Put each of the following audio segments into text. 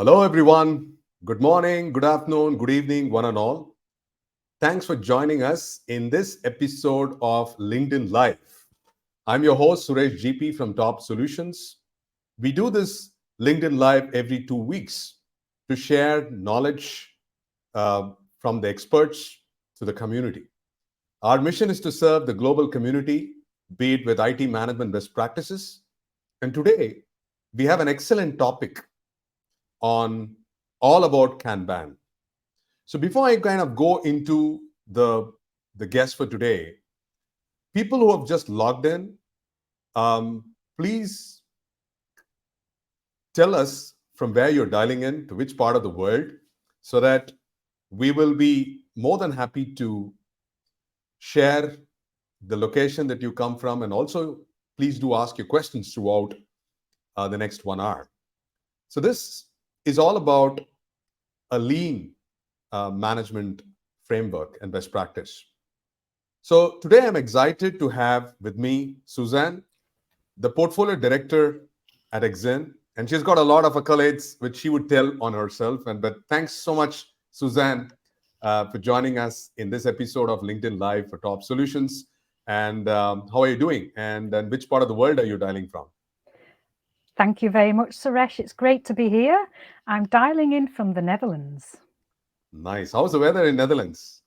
Hello, everyone. Good morning, good afternoon, good evening, one and all. Thanks for joining us in this episode of LinkedIn Live. I'm your host, Suresh GP from TaUB Solutions. We do this LinkedIn Live every 2 weeks to share knowledge from the experts to the community. Our mission is to serve the global community, be it with IT management best practices. And today, we have an excellent topic on all about Kanban. So before I kind of go into the guest for today, people who have just logged in, please tell us from where you're dialing in to which part of the world, so that we will be more than happy to share the location that you come from, and also please do ask your questions throughout the next 1 hour. So this is all about a lean management framework and best practice. So today I'm excited to have with me Suzanne, the portfolio director at EXIN, and she's got a lot of accolades which she would tell on herself. But thanks so much, Suzanne, for joining us in this episode of LinkedIn Live for TaUB Solutions. And how are you doing? And which part of the world are you dialing from? Thank you very much, Suresh. It's great to be here. I'm dialing in from the Netherlands. Nice. How's the weather in Netherlands?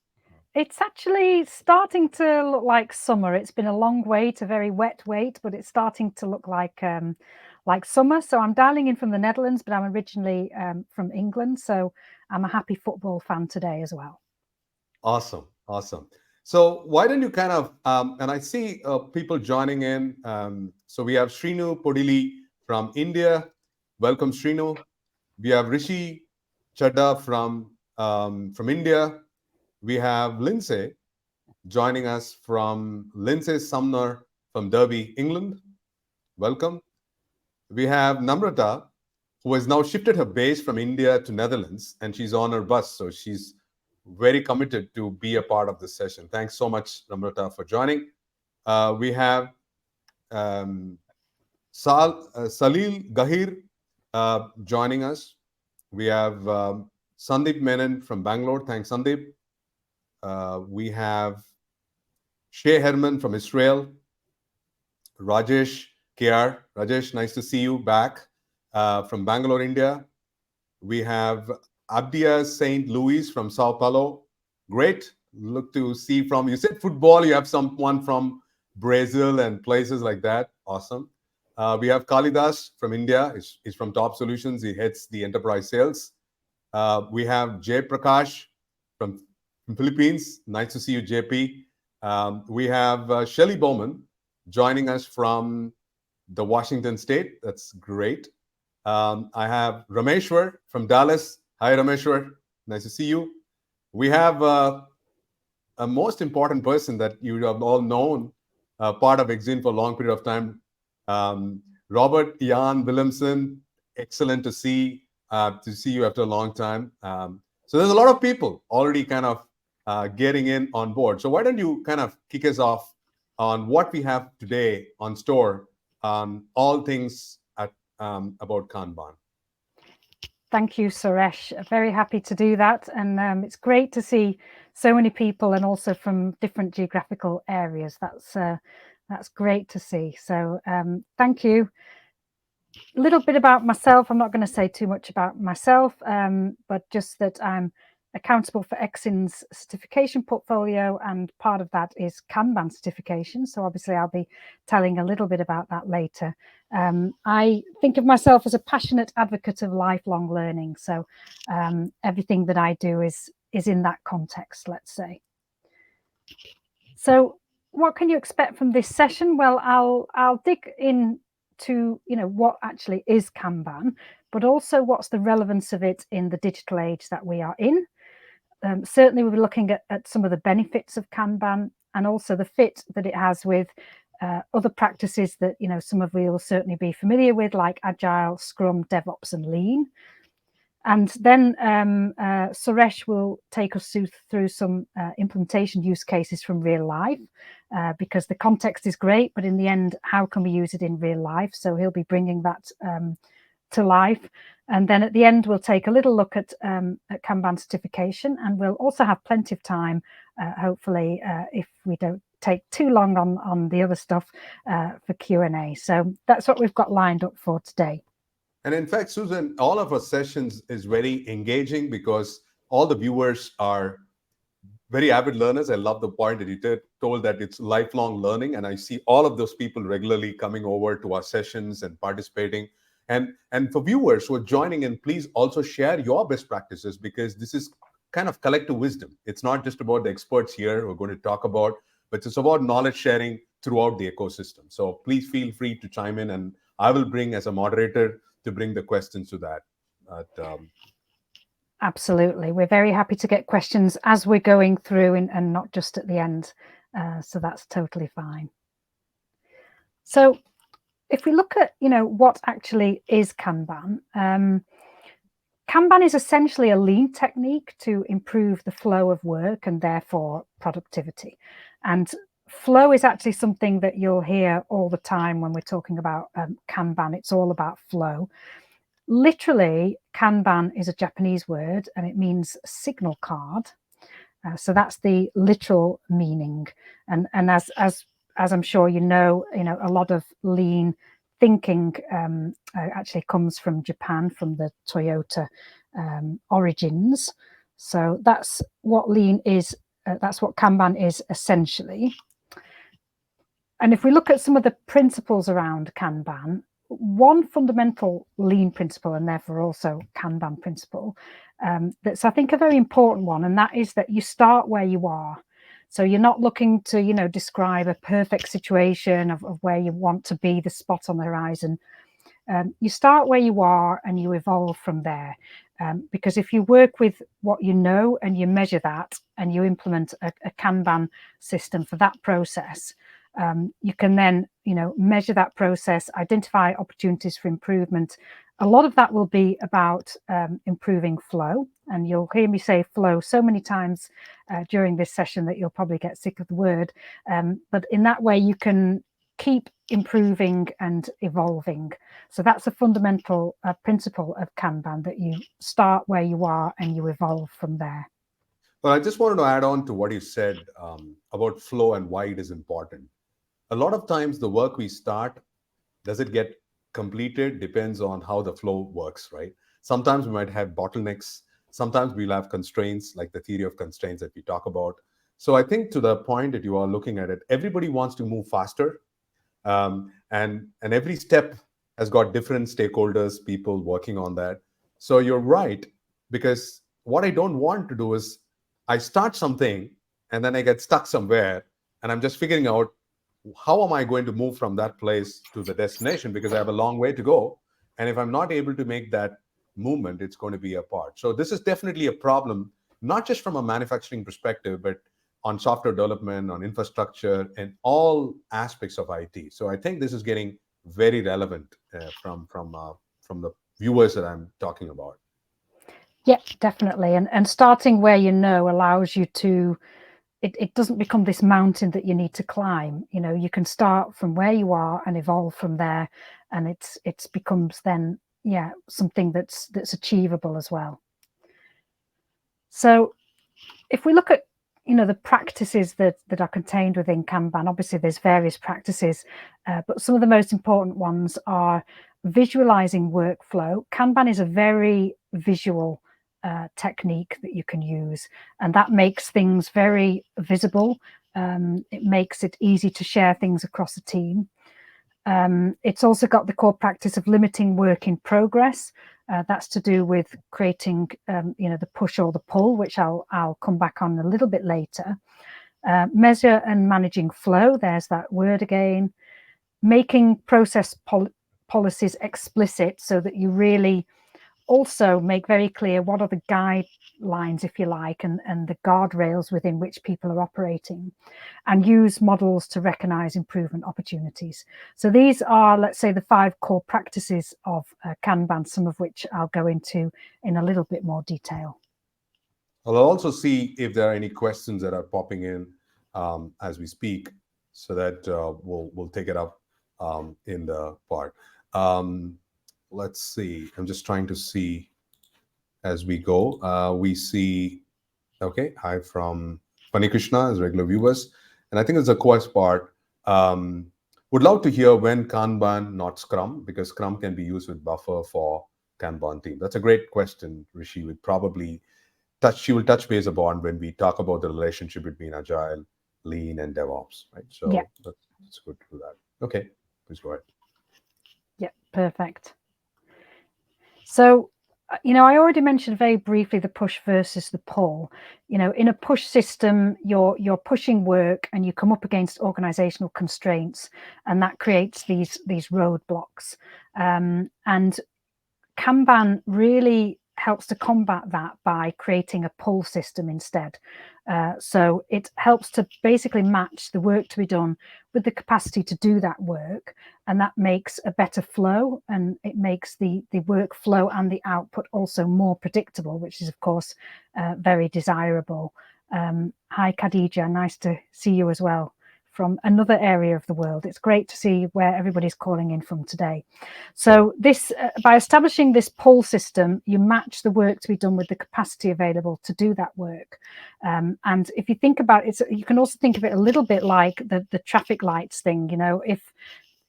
It's actually starting to look like summer. It's been a long wait, a very wet wait, but it's starting to look like summer. So I'm dialing in from the Netherlands, but I'm originally from England. So I'm a happy football fan today as well. Awesome. Awesome. So why don't you kind of, and I see people joining in. So we have Srinu Podili from India. Welcome, Srinu. We have Rishi Chadda from India. We have Lindsay joining us from Lindsay Sumner from Derby, England. Welcome. We have Namrata, who has now shifted her base from India to Netherlands, and she's on her bus, so she's very committed to be a part of this session. Thanks so much, Namrata, for joining. We have um, Salil Gahir joining us. We have Sandeep Menon from Bangalore. Thanks, Sandeep. We have Shea Herman from Israel. Rajesh KR. Rajesh, nice to see you back from Bangalore, India. We have Abdia St. Louis from Sao Paulo. Great. Look to see from, you said football, you have someone from Brazil and places like that. Awesome. We have Kalidas from India. He's from TaUB Solutions. He heads the enterprise sales. We have Jay Prakash from Philippines. Nice to see you, JP. We have Shelly Bowman joining us from the Washington State. That's great. I have Rameshwar from Dallas. Hi, Rameshwar. Nice to see you. We have a most important person that you have all known, part of EXIN for a long period of time, Robert Jan Williamson. Excellent to see you after a long time. So there's a lot of people already kind of getting in on board. So why don't you kind of kick us off on what we have today on store on all things about Kanban. Thank you, Suresh. Very happy to do that. And it's great to see so many people, and also from different geographical areas. That's great to see. So thank you. A little bit about myself. I'm not going to say too much about myself, but just that I'm accountable for EXIN's certification portfolio, and part of that is Kanban certification. So obviously I'll be telling a little bit about that later. I think of myself as a passionate advocate of lifelong learning. So everything that I do is in that context, let's say. So what can you expect from this session? Well, I'll dig in to what actually is Kanban, but also what's the relevance of it in the digital age that we are in. Certainly we'll be looking at some of the benefits of Kanban, and also the fit that it has with other practices that some of you will certainly be familiar with, like Agile, Scrum, DevOps, and Lean. And then Suresh will take us through some implementation use cases from real life, because the context is great, but in the end, how can we use it in real life? So he'll be bringing that to life. And then at the end, we'll take a little look at Kanban certification, and we'll also have plenty of time, hopefully, if we don't take too long on the other stuff, for Q&A. So that's what we've got lined up for today. And in fact, Susan, all of our sessions is very engaging because all the viewers are very avid learners. I love the point that you told that it's lifelong learning. And I see all of those people regularly coming over to our sessions and participating. And for viewers who are joining in, please also share your best practices, because this is kind of collective wisdom. It's not just about the experts here who are going to talk about, but it's about knowledge sharing throughout the ecosystem. So please feel free to chime in, and I will bring, as a moderator, to bring the questions to that. Absolutely. We're very happy to get questions as we're going through and not just at the end. So that's totally fine. So if we look at, what actually is Kanban, Kanban is essentially a lean technique to improve the flow of work and therefore productivity. And flow is actually something that you'll hear all the time when we're talking about Kanban. It's all about flow. Literally, Kanban is a Japanese word and it means signal card. So that's the literal meaning. And as I'm sure you know, a lot of lean thinking actually comes from Japan, from the Toyota origins. So that's what lean is. That's what Kanban is essentially. And if we look at some of the principles around Kanban, one fundamental lean principle, and therefore also Kanban principle, that's I think a very important one, and that is that you start where you are. So you're not looking to, describe a perfect situation of where you want to be, the spot on the horizon. You start where you are and you evolve from there. Because if you work with what you know and you measure that and you implement a Kanban system for that process, you can then, measure that process, identify opportunities for improvement. A lot of that will be about improving flow. And you'll hear me say flow so many times during this session that you'll probably get sick of the word. But in that way, you can keep improving and evolving. So that's a fundamental principle of Kanban, that you start where you are and you evolve from there. Well, I just wanted to add on to what you said about flow and why it is important. A lot of times the work we start, does it get completed, depends on how the flow works, right? Sometimes we might have bottlenecks. Sometimes we'll have constraints, like the theory of constraints that we talk about. So I think, to the point that you are looking at it, everybody wants to move faster. And every step has got different stakeholders, people working on that. So you're right, because what I don't want to do is I start something and then I get stuck somewhere and I'm just figuring out, how am I going to move from that place to the destination, because I have a long way to go. And if I'm not able to make that movement, it's going to be apart. So this is definitely a problem, not just from a manufacturing perspective, but on software development, on infrastructure, and all aspects of IT. So I think this is getting very relevant from the viewers that I'm talking about. Yeah, definitely. And starting where you know allows you to, it doesn't become this mountain that you need to climb. You can start from where you are and evolve from there, and it becomes then, something that's achievable as well. So if we look at the practices that are contained within Kanban, obviously there's various practices, but some of the most important ones are visualizing workflow. Kanban is a very visual technique that you can use, and that makes things very visible. It makes it easy to share things across a team. It's also got the core practice of limiting work in progress. That's to do with creating, the push or the pull, which I'll come back on a little bit later. Measure and managing flow. There's that word again. Making process policies explicit, so that you really also make very clear what are the guidelines, if you like, and the guardrails within which people are operating, and use models to recognize improvement opportunities. So these are, let's say, the 5 core practices of Kanban, some of which I'll go into in a little bit more detail. I'll also see if there are any questions that are popping in as we speak, so that we'll take it up in the part. let's see. I'm just trying to see as we go. We see, okay, hi from Pani Krishna as regular viewers. And I think it's a quest part. Would love to hear when Kanban, not Scrum, because Scrum can be used with Buffer for Kanban team. That's a great question, Rishi. She will touch base upon when we talk about the relationship between Agile, Lean, and DevOps, right? Yeah. So that's good to do that. Okay, please go ahead. Yeah, perfect. So, I already mentioned very briefly the push versus the pull. In a push system, you're pushing work and you come up against organizational constraints, and that creates these roadblocks. And Kanban really helps to combat that by creating a pull system instead. So it helps to basically match the work to be done with the capacity to do that work, and that makes a better flow, and it makes the workflow and the output also more predictable, which is of course very desirable. Hi Khadija, nice to see you as well from another area of the world. It's great to see where everybody's calling in from today. So this, by establishing this pull system, you match the work to be done with the capacity available to do that work. And if you think about it, you can also think of it a little bit like the traffic lights thing.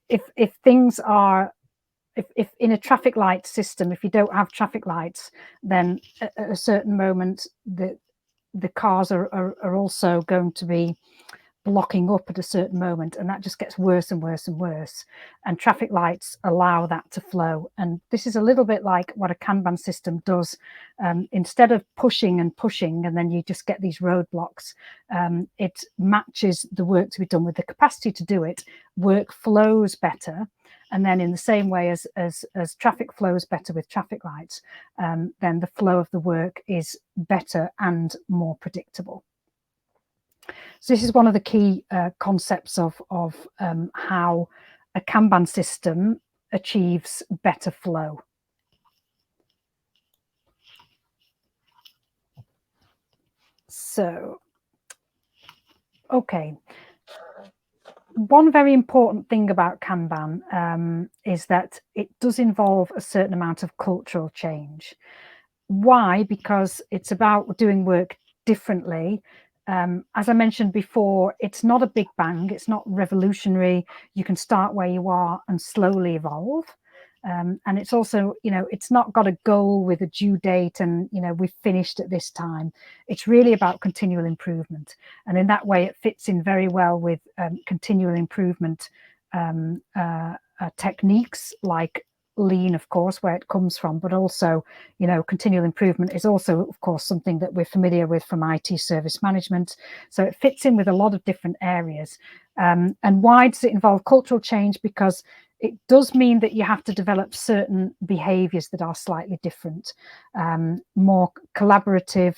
If things are, if in a traffic light system, if you don't have traffic lights, then at a certain moment the cars are also going to be blocking up at a certain moment, and that just gets worse and worse and worse, and traffic lights allow that to flow. And this is a little bit like what a Kanban system does. Instead of pushing and pushing and then you just get these roadblocks, it matches the work to be done with the capacity to do it. Work flows better, and then in the same way as traffic flows better with traffic lights, then the flow of the work is better and more predictable. So this is one of the key concepts of how a Kanban system achieves better flow. So, okay. One very important thing about Kanban is that it does involve a certain amount of cultural change. Why? Because it's about doing work differently. As I mentioned before, it's not a big bang, it's not revolutionary. You can start where you are and slowly evolve. And it's also, it's not got a goal with a due date and, we've finished at this time. It's really about continual improvement. And in that way, it fits in very well with continual improvement techniques like Lean, of course, where it comes from, but also, continual improvement is also, of course, something that we're familiar with from IT service management. So it fits in with a lot of different areas. And why does it involve cultural change? Because it does mean that you have to develop certain behaviors that are slightly different, more collaborative,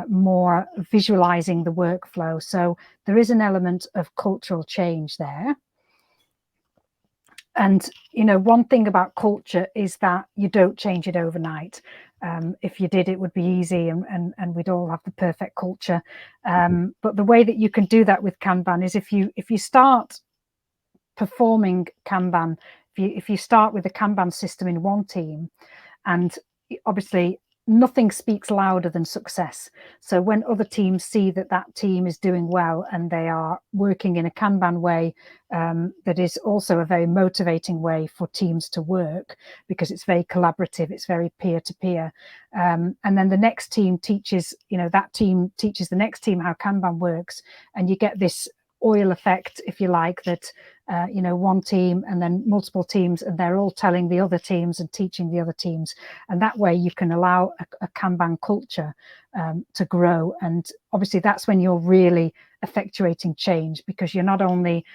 more visualizing the workflow. So there is an element of cultural change there. And, one thing about culture is that you don't change it overnight. If you did, it would be easy and we'd all have the perfect culture. But the way that you can do that with Kanban is if you start performing Kanban, if you start with the Kanban system in one team, and obviously nothing speaks louder than success. So when other teams see that that team is doing well and they are working in a Kanban way, that is also a very motivating way for teams to work, because it's very collaborative, it's very peer-to-peer. And then the next team teaches, that team teaches the next team how Kanban works, and you get this oil effect, if you like, that one team and then multiple teams, and they're all telling the other teams and teaching the other teams, and that way you can allow a Kanban culture to grow. And obviously that's when you're really effectuating change, because you're not only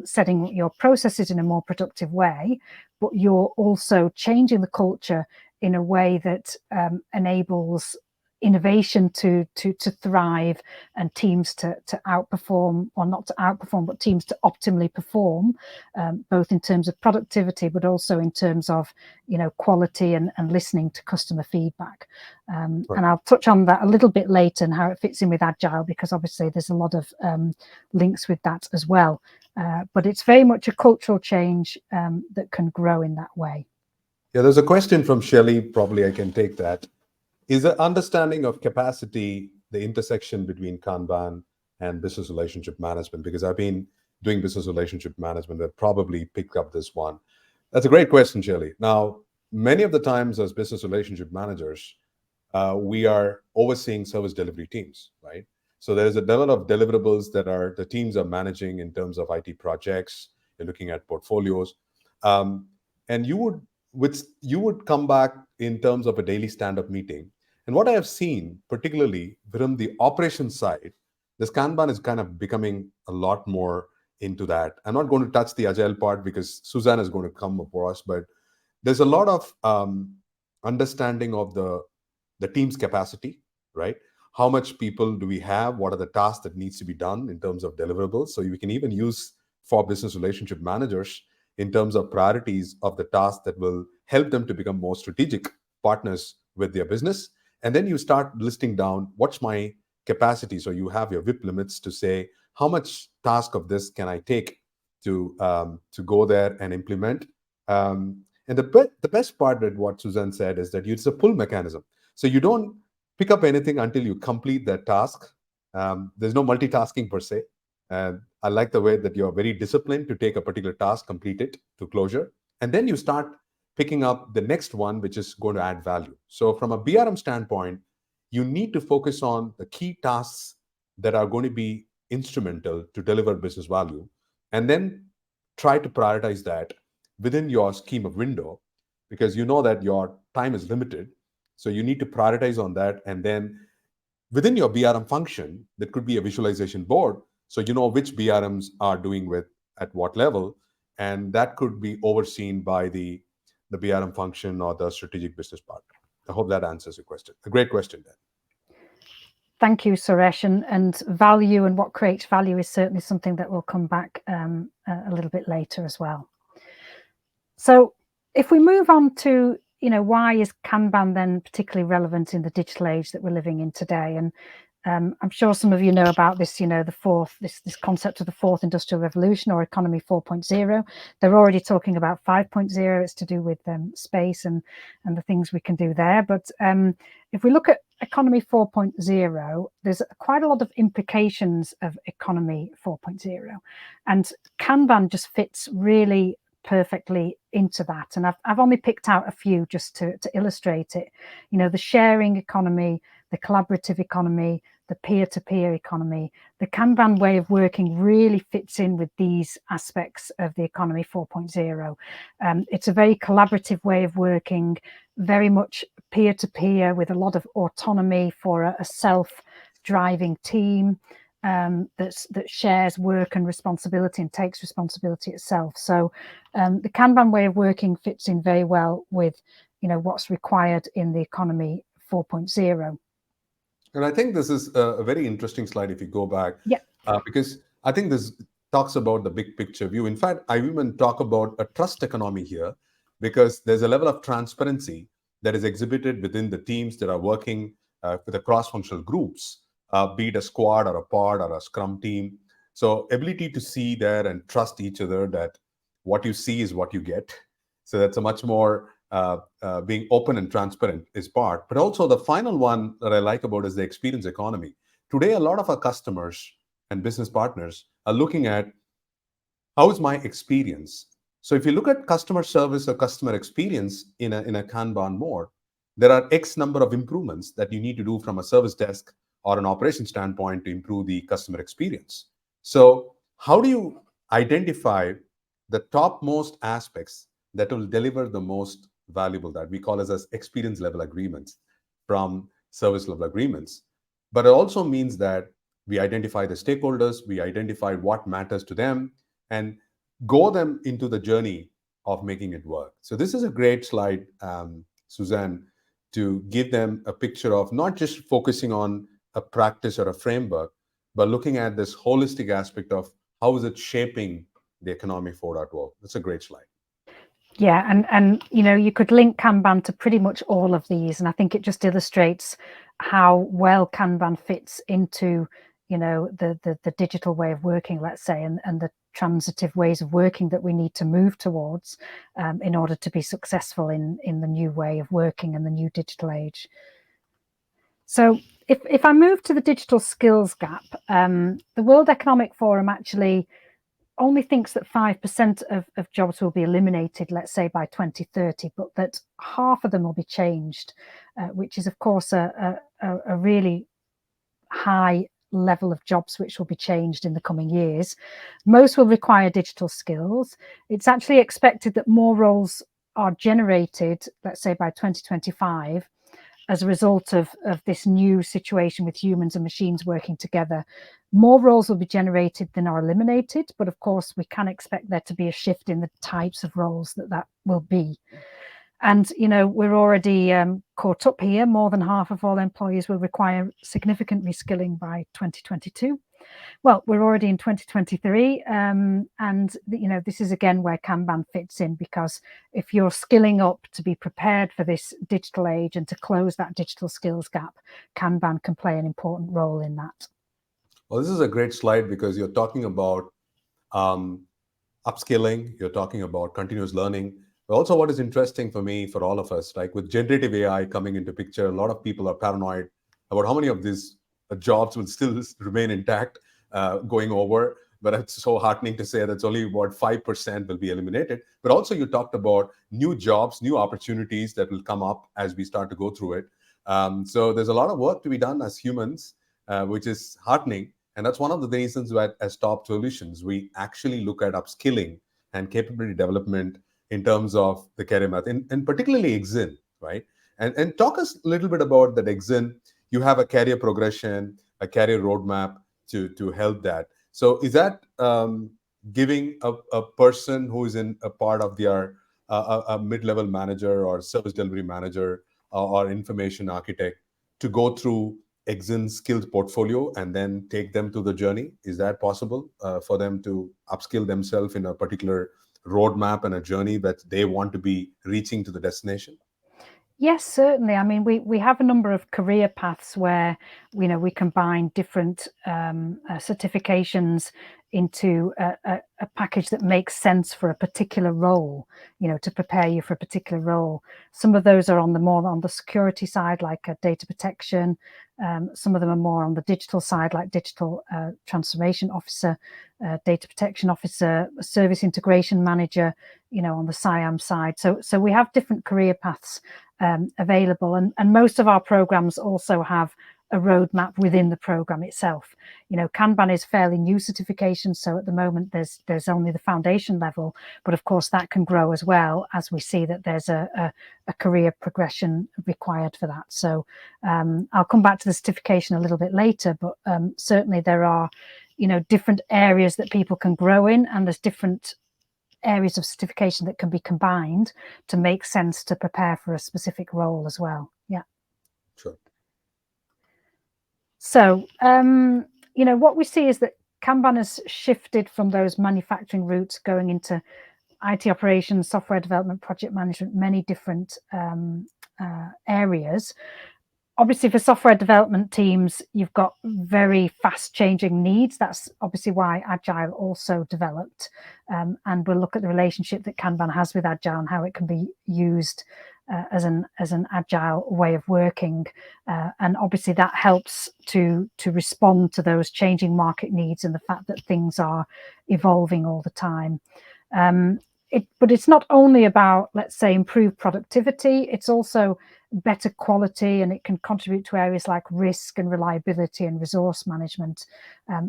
setting your processes in a more productive way, but you're also changing the culture in a way that enables innovation to thrive, and teams to outperform, or not to outperform, but teams to optimally perform, both in terms of productivity, but also in terms of quality and listening to customer feedback. Right. And I'll touch on that a little bit later and how it fits in with Agile, because obviously there's a lot of links with that as well. But it's very much a cultural change that can grow in that way. Yeah, there's a question from Shelley. Probably I can take that. Is the understanding of capacity the intersection between Kanban and business relationship management? Because I've been doing business relationship management, that probably picked up this one. That's a great question, Shirley. Now, many of the times as business relationship managers, we are overseeing service delivery teams, right? So there is a level of deliverables that are the teams are managing in terms of IT projects. You're looking at portfolios, um, and you would come back in terms of a daily stand-up meeting. And what I have seen, particularly from the operations side, this Kanban is kind of becoming a lot more into that. I'm not going to touch the agile part because Suzanne is going to come for us, but there's a lot of understanding of the team's capacity, right? How much people do we have? What are the tasks that needs to be done in terms of deliverables? So we can even use for business relationship managers in terms of priorities of the tasks that will help them to become more strategic partners with their business. And then you start listing down what's my capacity. So you have your WIP limits to say how much task of this can I take to go there and implement. And the best part of what Suzanne said is that it's a pull mechanism. So you don't pick up anything until you complete that task. There's no multitasking per se. And I like the way that you're very disciplined to take a particular task, complete it to closure, and then you start picking up the next one, which is going to add value. So from a BRM standpoint, you need to focus on the key tasks that are going to be instrumental to deliver business value, and then try to prioritize that within your scheme of window, because you know that your time is limited. So you need to prioritize on that. And then within your BRM function, that could be a visualization board. So you know which BRMs are doing with at what level. And that could be overseen by the BRM function or the strategic business partner. I hope that answers your question. A great question, Dan. Thank you, Suresh. And value and what creates value is certainly something that will come back a little bit later as well. So if we move on to, why is Kanban then particularly relevant in the digital age that we're living in today? And I'm sure some of you know about this, this concept of the fourth industrial revolution or economy 4.0. They're already talking about 5.0. It's to do with space and the things we can do there. But if we look at economy 4.0, there's quite a lot of implications of economy 4.0. And Kanban just fits really perfectly into that. And I've only picked out a few just to illustrate it. The sharing economy, the collaborative economy, the peer-to-peer economy. The Kanban way of working really fits in with these aspects of the economy 4.0. It's a very collaborative way of working, very much peer-to-peer with a lot of autonomy for a self-driving team that shares work and responsibility and takes responsibility itself. So the Kanban way of working fits in very well with what's required in the economy 4.0. And I think this is a very interesting slide if you go back, Yeah. because I think this talks about the big picture view. In fact, I even talk about a trust economy here, because there's a level of transparency that is exhibited within the teams that are working with the cross-functional groups, be it a squad or a pod or a scrum team. So ability to see there and trust each other, that what you see is what you get. So that's a much more being open and transparent is part. But also the final one that I like about is the experience economy. Today, a lot of our customers and business partners are looking at how is my experience. So if you look at customer service or customer experience in a Kanban mode, there are X number of improvements that you need to do from a service desk or an operation standpoint to improve the customer experience. So how do you identify the topmost aspects that will deliver the most valuable, that we call as experience level agreements from service level agreements? But it also means that we identify the stakeholders, we identify what matters to them, and go them into the journey of making it work. So this is a great slide, Suzanne, to give them a picture of not just focusing on a practice or a framework, but looking at this holistic aspect of how is it shaping the economy 4.0. That's a great slide. Yeah, and you could link Kanban to pretty much all of these, and I think it just illustrates how well Kanban fits into the digital way of working, let's say, and transitive ways of working that we need to move towards in order to be successful in the new way of working and the new digital age. So if I move to the digital skills gap, the World Economic Forum actually only thinks that 5% of jobs will be eliminated, let's say by 2030, but that half of them will be changed, which is of course a really high level of jobs which will be changed in the coming years. Most will require digital skills. It's actually expected that more roles are generated, let's say by 2025, as a result of this new situation with humans and machines working together. More roles will be generated than are eliminated, but of course we can expect there to be a shift in the types of roles that will be. And, you know, we're already caught up here. More than half of all employees will require significant reskilling by 2022. Well, we're already in 2023, and you know, this is again where Kanban fits in, because if you're skilling up to be prepared for this digital age and to close that digital skills gap, Kanban can play an important role in that. Well, this is a great slide because you're talking about upskilling, you're talking about continuous learning. But also what is interesting for me, for all of us, like with generative AI coming into picture, a lot of people are paranoid about how many of these jobs will still remain intact going over. But it's so heartening to say that's only about 5% will be eliminated. But also you talked about new jobs, new opportunities that will come up as we start to go through it. So there's a lot of work to be done as humans, which is heartening. And that's one of the reasons why, as TaUB Solutions, we actually look at upskilling and capability development in terms of the career path, and particularly EXIN, right? And talk us a little bit about that EXIN. You have a career progression, a career roadmap to help that. So is that giving a person who is in a part of their a mid-level manager or service delivery manager or information architect to go through EXIN skills portfolio and then take them to the journey? Is that possible for them to upskill themselves in a particular roadmap and a journey that they want to be reaching to the destination? Yes, certainly. I mean, we have a number of career paths where, you know, we combine different certifications into a package that makes sense for a particular role, you know, to prepare you for a particular role. Some of those are on the more on the security side, like data protection. Some of them are more on the digital side, like digital transformation officer, data protection officer, service integration manager, you know, on the CIAM side. So we have different career paths available, and most of our programs also have a roadmap within the program itself. You know, Kanban is fairly new certification, so at the moment there's only the foundation level, but of course that can grow as well as we see that there's a career progression required for that. So I'll come back to the certification a little bit later, but certainly there are, you know, different areas that people can grow in, and there's different areas of certification that can be combined to make sense to prepare for a specific role as well. Yeah. Sure. So, you know, what we see is that Kanban has shifted from those manufacturing routes going into IT operations, software development, project management, many different areas. Obviously, for software development teams, you've got very fast changing needs. That's obviously why Agile also developed. And we'll look at the relationship that Kanban has with Agile and how it can be used as an Agile way of working. And obviously that helps to respond to those changing market needs and the fact that things are evolving all the time. But it's not only about, let's say, improved productivity, it's also better quality, and it can contribute to areas like risk and reliability and resource management.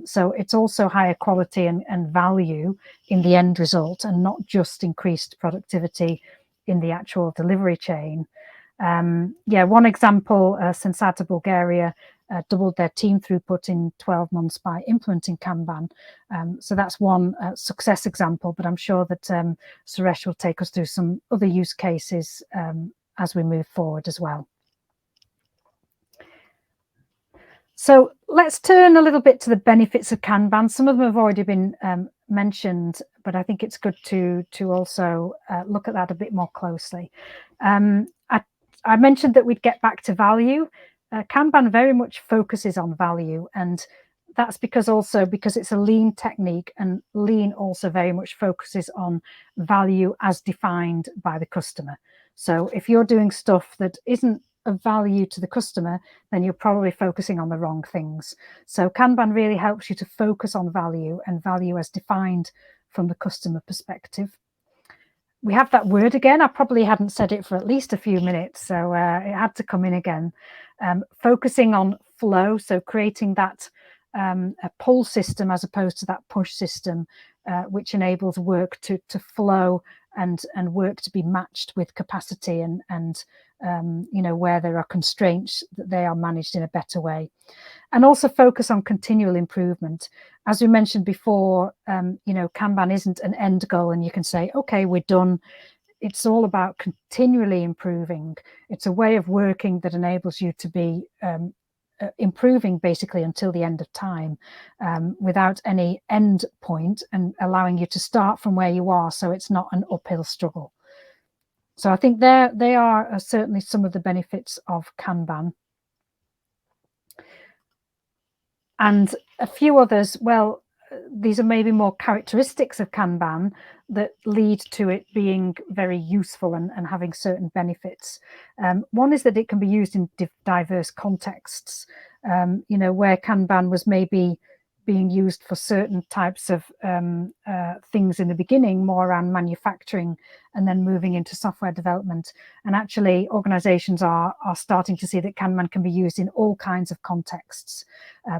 So it's also higher quality and value in the end result, and not just increased productivity in the actual delivery chain. Yeah, one example, Sensata Bulgaria doubled their team throughput in 12 months by implementing Kanban. So that's one success example, but I'm sure that Suresh will take us through some other use cases as we move forward as well. So let's turn a little bit to the benefits of Kanban. Some of them have already been mentioned, but I think it's good to also look at that a bit more closely. I mentioned that we'd get back to value. Kanban very much focuses on value, and that's because it's a lean technique, and lean also very much focuses on value as defined by the customer. So if you're doing stuff that isn't of value to the customer, then you're probably focusing on the wrong things. So Kanban really helps you to focus on value, and value as defined from the customer perspective. We have that word again. I probably hadn't said it for at least a few minutes, so it had to come in again. Focusing on flow, so creating that a pull system as opposed to that push system, which enables work to flow and work to be matched with capacity, and you know, where there are constraints, that they are managed in a better way. And also focus on continual improvement. As we mentioned before, you know, Kanban isn't an end goal and you can say, okay, we're done. It's all about continually improving. It's a way of working that enables you to be improving basically until the end of time, without any end point, and allowing you to start from where you are, so it's not an uphill struggle. So I think they are certainly some of the benefits of Kanban. And a few others, well, these are maybe more characteristics of Kanban that lead to it being very useful and having certain benefits. One is that it can be used in diverse contexts, you know, where Kanban was maybe being used for certain types of things in the beginning, more around manufacturing, and then moving into software development. And actually organizations are starting to see that Kanban can be used in all kinds of contexts,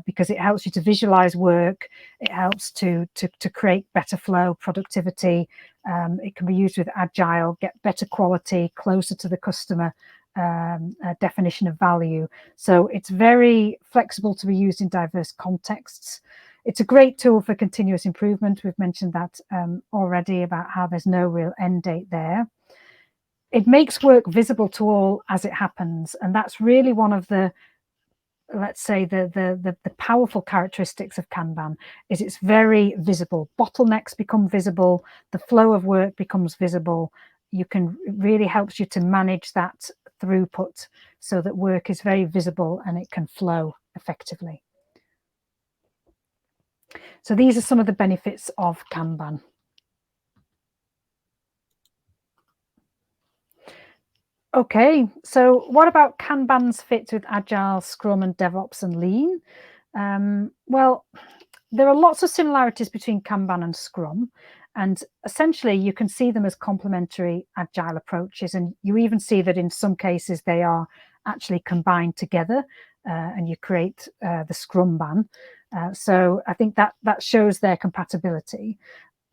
because it helps you to visualize work, it helps to create better flow, productivity. It can be used with agile, get better quality, closer to the customer, definition of value. So it's very flexible to be used in diverse contexts. It's a great tool for continuous improvement. We've mentioned that already, about how there's no real end date there. It makes work visible to all as it happens, and that's really one of the, let's say, the powerful characteristics of Kanban, is it's very visible. Bottlenecks become visible, the flow of work becomes visible. You can, it really helps you to manage that throughput so that work is very visible and it can flow effectively. So these are some of the benefits of Kanban. Okay, so what about Kanban's fit with Agile, Scrum and DevOps and Lean? Well, there are lots of similarities between Kanban and Scrum, and essentially you can see them as complementary Agile approaches, and you even see that in some cases they are actually combined together, and you create the Scrumban. So I think that shows their compatibility.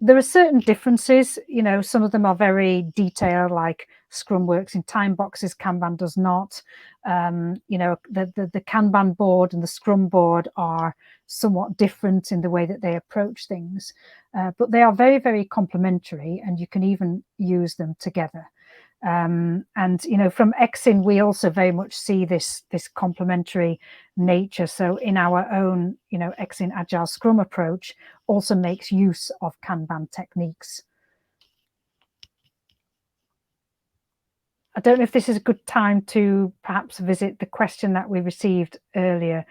There are certain differences, you know, some of them are very detailed, like Scrum works in time boxes, Kanban does not. You know, the Kanban board and the Scrum board are somewhat different in the way that they approach things, but they are very, very complementary, and you can even use them together. And you know, from EXIN we also very much see this complementary nature. So in our own, you know, EXIN Agile Scrum approach also makes use of Kanban techniques. I don't know if this is a good time to perhaps visit the question that we received earlier,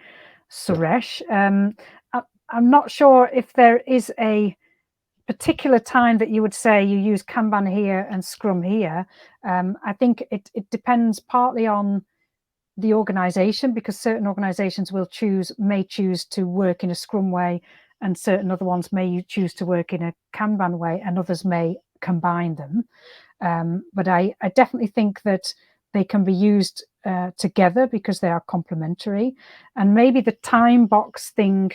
Suresh. I'm not sure if there is a particular time that you would say you use Kanban here and Scrum here. I think it depends partly on the organization, because certain organizations may choose to work in a Scrum way, and certain other ones may choose to work in a Kanban way, and others may combine them. But I definitely think that they can be used together because they are complementary. And maybe the time box thing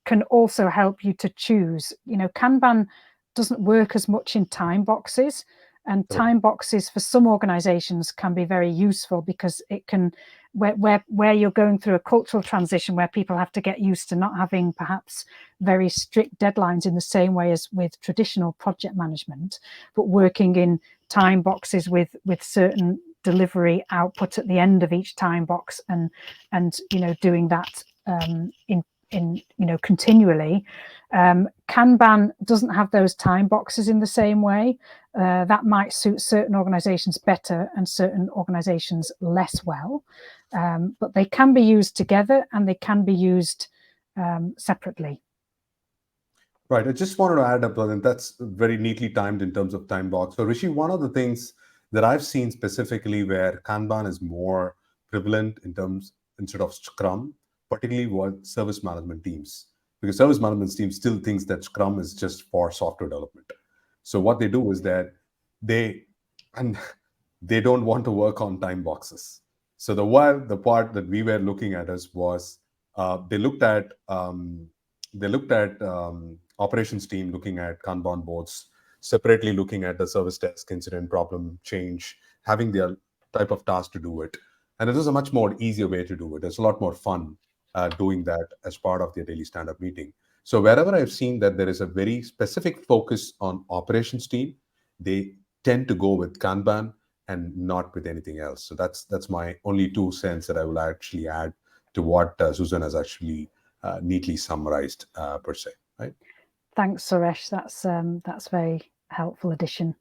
can also help you to choose. You know, Kanban doesn't work as much in time boxes, and time boxes for some organizations can be very useful because it can, where you're going through a cultural transition where people have to get used to not having perhaps very strict deadlines in the same way as with traditional project management, but working in time boxes with certain delivery output at the end of each time box, and you know, doing that in you know, continually. Kanban doesn't have those time boxes in the same way. That might suit certain organizations better and certain organizations less well, but they can be used together, and they can be used separately. Right. I just wanted to add up, and that's very neatly timed in terms of time box. So, Rishi, one of the things that I've seen specifically where Kanban is more prevalent in terms instead of Scrum, particularly what service management teams, because service management teams still thinks that Scrum is just for software development. So what they do is that they and they don't want to work on time boxes. So the part that we were looking at us was they looked at operations team looking at Kanban boards separately, looking at the service desk, incident, problem, change, having their type of task to do it. And it is a much more easier way to do it. It's a lot more fun doing that as part of their daily stand-up meeting. So wherever I've seen that there is a very specific focus on operations team, they tend to go with Kanban and not with anything else. So that's my only 2 cents that I will actually add to what Susan has actually neatly summarized per se. Right. Thanks, Suresh. That's very helpful addition.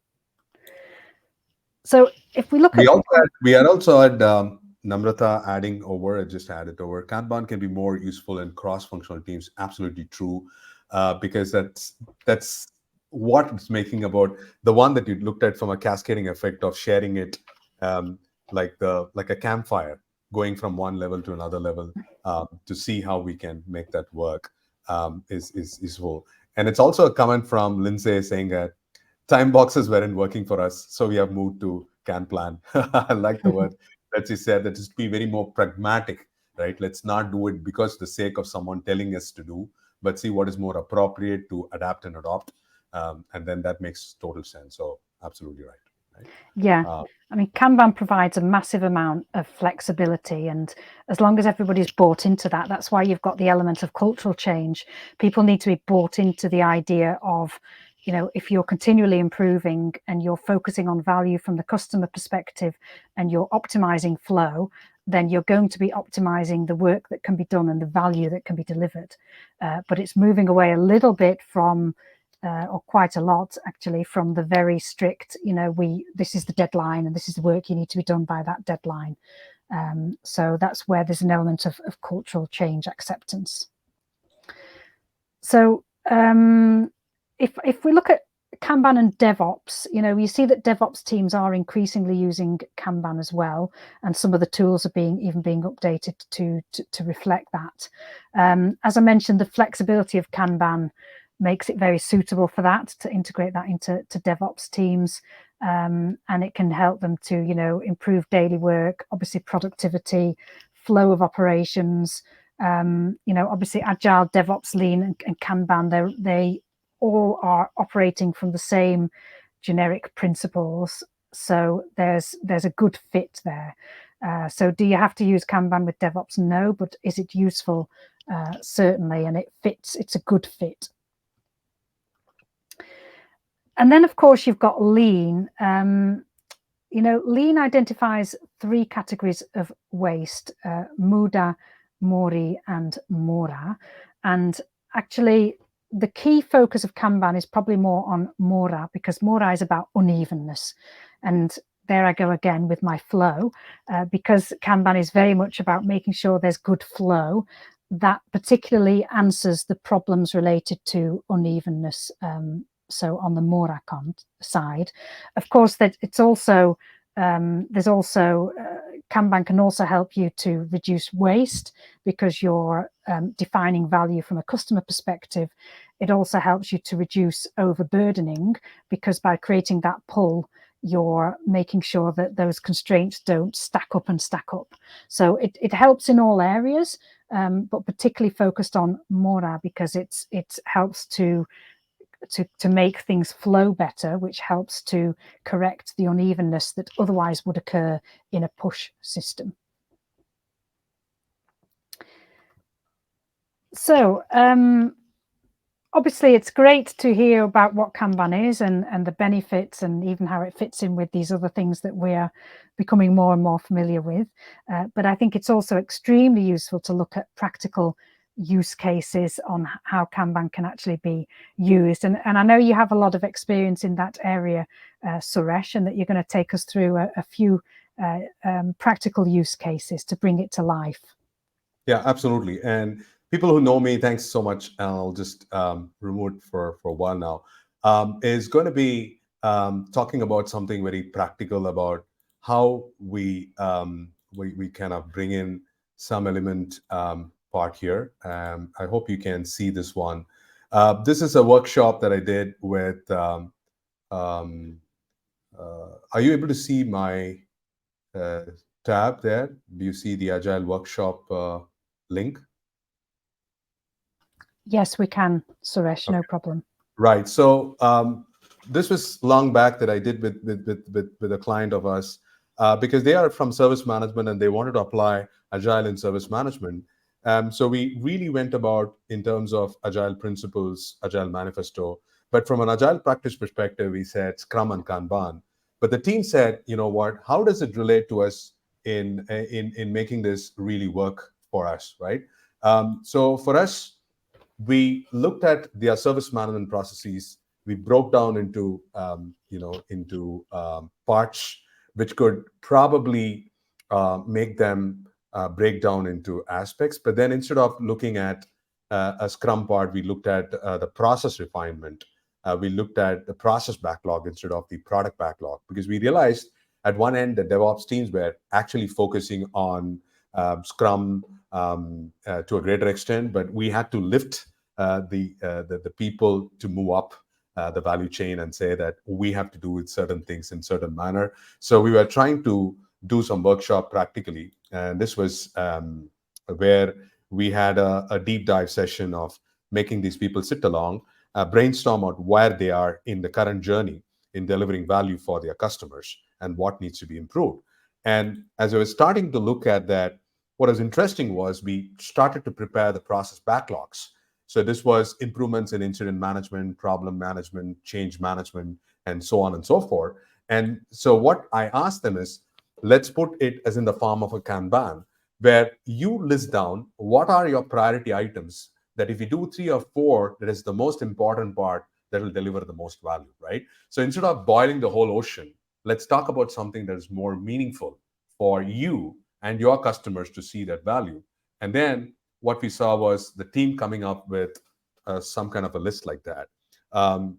So if we look at We had also had Namrata adding over, I just added over. Kanban can be more useful in cross-functional teams. Absolutely true, because that's what it's making about the one that you looked at from a cascading effect of sharing it, like a campfire, going from one level to another level to see how we can make that work is useful. And it's also a comment from Lindsay saying that time boxes weren't working for us, so we have moved to can plan. I like the word that she said, that just be very more pragmatic, right? Let's not do it because the sake of someone telling us to do, but see what is more appropriate to adapt and adopt, and then that makes total sense. So absolutely right. Yeah. I mean, Kanban provides a massive amount of flexibility, and as long as everybody's bought into that, that's why you've got the element of cultural change. People need to be bought into the idea of, you know, if you're continually improving and you're focusing on value from the customer perspective and you're optimizing flow, then you're going to be optimizing the work that can be done and the value that can be delivered. But it's moving away a little bit from or quite a lot actually, from the very strict, you know, this is the deadline and this is the work you need to be done by that deadline. So that's where there's an element of cultural change acceptance. So if we look at Kanban and DevOps, you know, you see that DevOps teams are increasingly using Kanban as well, and some of the tools are being updated to reflect that. As I mentioned, the flexibility of Kanban makes it very suitable for that, to integrate that into DevOps teams, and it can help them to, you know, improve daily work, obviously productivity, flow of operations. You know, obviously Agile, DevOps, Lean, and Kanban, they all are operating from the same generic principles. So there's a good fit there. So do you have to use Kanban with DevOps? No, but is it useful? Certainly, and it fits. It's a good fit. And then, of course, you've got Lean. You know, Lean identifies 3 categories of waste: Muda, Mori, and Mora. And actually, the key focus of Kanban is probably more on Mora, because Mora is about unevenness. And there I go again with my flow, because Kanban is very much about making sure there's good flow. That particularly answers the problems related to unevenness. So on the Mora side, of course, that it's also there's also Kanban can also help you to reduce waste, because you're defining value from a customer perspective. It also helps you to reduce overburdening, because by creating that pull, you're making sure that those constraints don't stack up. So it helps in all areas, but particularly focused on Mora, because it helps to make things flow better, which helps to correct the unevenness that otherwise would occur in a push system. So obviously it's great to hear about what Kanban is and the benefits, and even how it fits in with these other things that we're becoming more and more familiar with. But I think it's also extremely useful to look at practical use cases on how Kanban can actually be used. And I know you have a lot of experience in that area, Suresh, and that you're going to take us through a few practical use cases to bring it to life. Yeah, absolutely. And people who know me, thanks so much. And I'll just remove it for a while now. Is going to be talking about something very practical about how we kind of bring in some element part here. I hope you can see this one. This is a workshop that I did with. Um, are you able to see my uh, tab there? Do you see the Agile Workshop link? Yes, we can, Suresh, no problem. Right. So this was long back that I did with a client of us because they are from service management and they wanted to apply agile in service management. So we really went about in terms of agile principles, agile manifesto. But from an agile practice perspective, we said Scrum and Kanban. But the team said, you know what? How does it relate to us in making this really work for us, right? So for us, we looked at their service management processes. We broke down into parts which could probably make them break down into aspects. But then instead of looking at a Scrum part, we looked at the process refinement. We looked at the process backlog instead of the product backlog because we realized at one end the DevOps teams were actually focusing on Scrum to a greater extent, but we had to lift the people to move up the value chain and say that we have to do certain things in certain manner. So we were trying to do some workshop practically, and this was where we had a deep dive session of making these people sit along, brainstorm out where they are in the current journey in delivering value for their customers and what needs to be improved. And as I was starting to look at that, what was interesting was we started to prepare the process backlogs. So this was improvements in incident management, problem management, change management, and so on and so forth. And so what I asked them is, let's put it as in the form of a Kanban, where you list down what are your priority items that if you do 3 or 4, that is the most important part that will deliver the most value, right? So instead of boiling the whole ocean, let's talk about something that is more meaningful for you and your customers to see that value. And then what we saw was the team coming up with some kind of a list like that, um,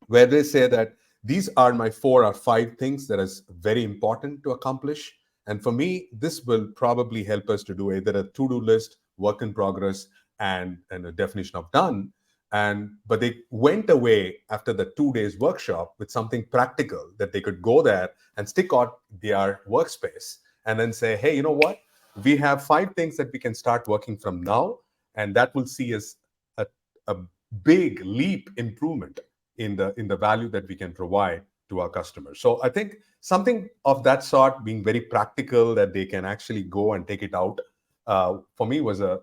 where they say that these are my 4 or 5 things that is very important to accomplish. And for me, this will probably help us to do either a to-do list, work in progress, and a definition of done. And but they went away after the 2 days workshop with something practical that they could go there and stick on their workspace and then say, hey, you know what? We have 5 things that we can start working from now, and that will see us a, a big leap improvement in the value that we can provide to our customers. So I think something of that sort, being very practical, that they can actually go and take it out, for me was a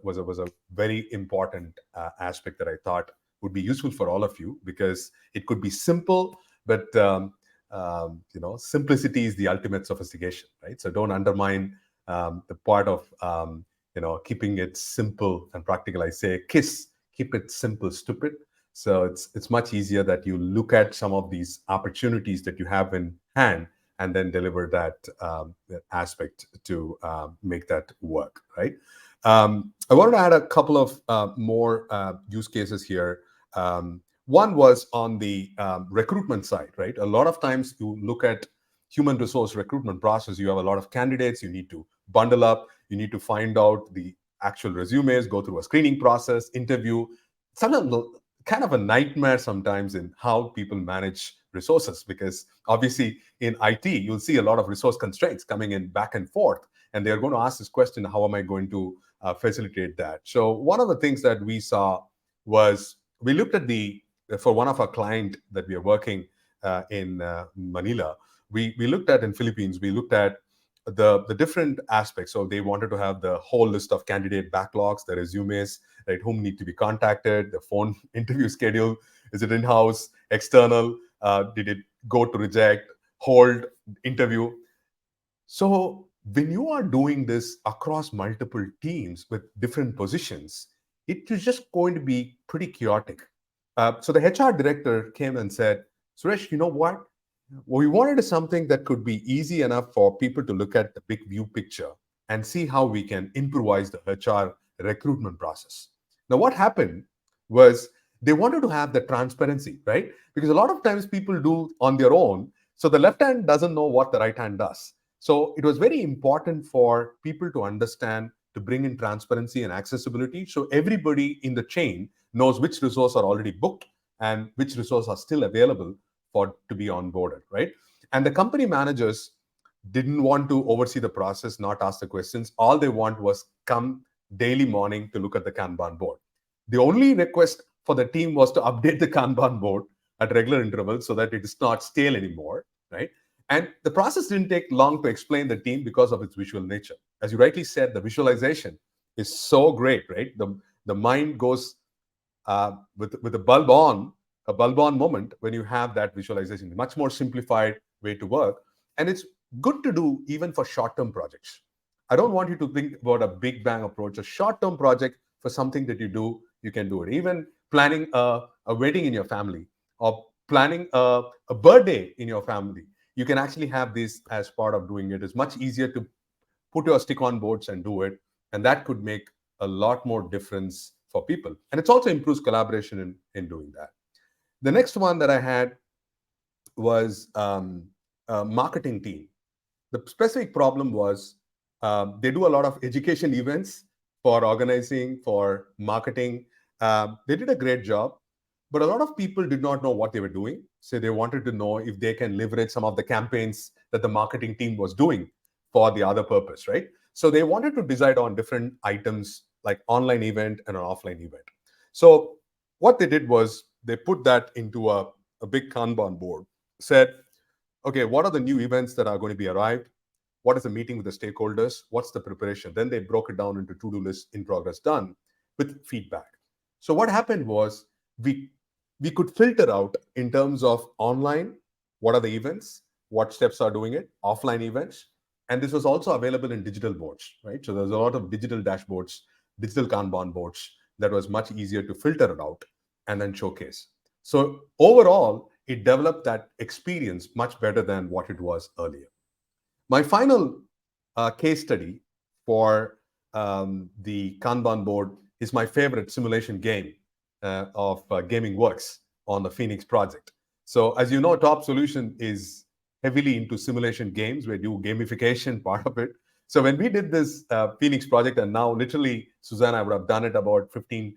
very important aspect that I thought would be useful for all of you, because it could be simple, but simplicity is the ultimate sophistication, right? So don't undermine the part of keeping it simple and practical. I say KISS, keep it simple, stupid. So it's much easier that you look at some of these opportunities that you have in hand and then deliver that aspect to make that work, right? I wanted to add a couple of more use cases here. One was on the recruitment side, right? A lot of times you look at human resource recruitment process, you have a lot of candidates, you need to bundle up, you need to find out the actual resumes, go through a screening process, interview. Sometimes kind of a nightmare sometimes in how people manage resources, because obviously in IT, you'll see a lot of resource constraints coming in back and forth. And they're going to ask this question, how am I going to facilitate that? So one of the things that we saw was we looked at for one of our client that we are working in Manila, we looked at in Philippines, we looked at the different aspects. So they wanted to have the whole list of candidate backlogs, the resumes, right? Whom need to be contacted, the phone interview schedule. Is it in-house, external? Did it go to reject, hold, interview? So when you are doing this across multiple teams with different positions, it is just going to be pretty chaotic. So the HR director came and said, Suresh, you know what? We wanted something that could be easy enough for people to look at the big view picture and see how we can improvise the HR recruitment process. Now, what happened was they wanted to have the transparency, right? Because a lot of times people do on their own. So the left hand doesn't know what the right hand does. So it was very important for people to understand, to bring in transparency and accessibility. So everybody in the chain knows which resources are already booked and which resources are still available for to be onboarded, right? And the company managers didn't want to oversee the process, not ask the questions. All they want was come daily morning to look at the Kanban board. The only request for the team was to update the Kanban board at regular intervals so that it is not stale anymore, right? And the process didn't take long to explain the team because of its visual nature. As you rightly said, the visualization is so great, right? The mind goes with a bulb on moment when you have that visualization. Much more simplified way to work, and it's good to do even for short-term projects. I don't want you to think about a big bang approach. A short-term project for something that you do, you can do it. Even planning a wedding in your family or planning a birthday in your family, you can actually have this as part of doing it. It's much easier to put your stick on boards and do it, and that could make a lot more difference for people, and it also improves collaboration in doing that. The next one that I had was a marketing team. The specific problem was they do a lot of education events for organizing, for marketing. They did a great job, but a lot of people did not know what they were doing. So they wanted to know if they can leverage some of the campaigns that the marketing team was doing for the other purpose, right? So they wanted to decide on different items like online event and an offline event. So what they did was they put that into a big Kanban board, said, okay, what are the new events that are going to be arrived? What is the meeting with the stakeholders? What's the preparation? Then they broke it down into to-do list in progress done with feedback. So what happened was we could filter out in terms of online, what are the events, what steps are doing it, offline events. And this was also available in digital boards, right? So there's a lot of digital dashboards, digital Kanban boards that was much easier to filter it out and then showcase. So overall, it developed that experience much better than what it was earlier. My final case study for the Kanban board is my favorite simulation game of Gaming Works on the Phoenix project. So, as you know, Top Solution is heavily into simulation games. We do gamification part of it. So, when we did this Phoenix project, and now literally, Suzanne, I would have done it about 15,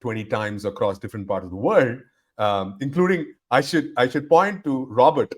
20 times across different parts of the world, including I should point to Robert,